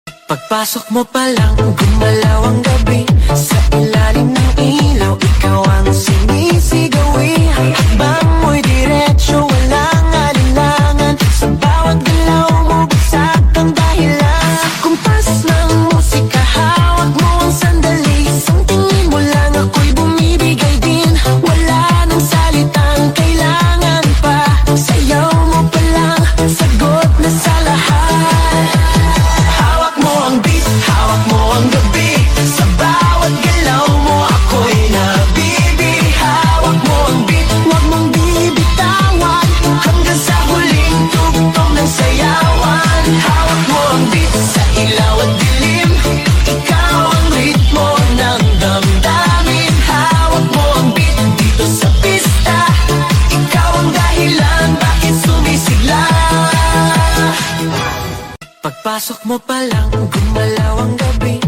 Pagpasok mo pa lang, gumalaw ang gabi. Sa ilalim ng ilaw, ikaw ang sinisigawi. Hakbang mo'y diretsyo, walang alinlangan. Sa bawat galaw mo, bagsak ang dahilan. Kumpas ng musika, hawak mo ang sandali. Isang tingin mo lang, ako'y bumibigay din. Wala nang salitang kailangan pa. Sayaw mo pa lang, sagot na sa lahat. Hawak mo ang beat, hawak mo ang gabi. Sa bawat galaw mo, ako'y nabibig. Hawak mo ang beat, huwag mong bibitawan. Hanggang sa huling tugtog ng sayawan. Hawak mo ang beat, sa ilaw at dilim. Ikaw ang ritmo ng damdamin. Hawak mo ang beat, dito sa pista. Ikaw ang dahilan, bakit sumisigla. Pagpasok mo pa lang, gumalaw ang gabi.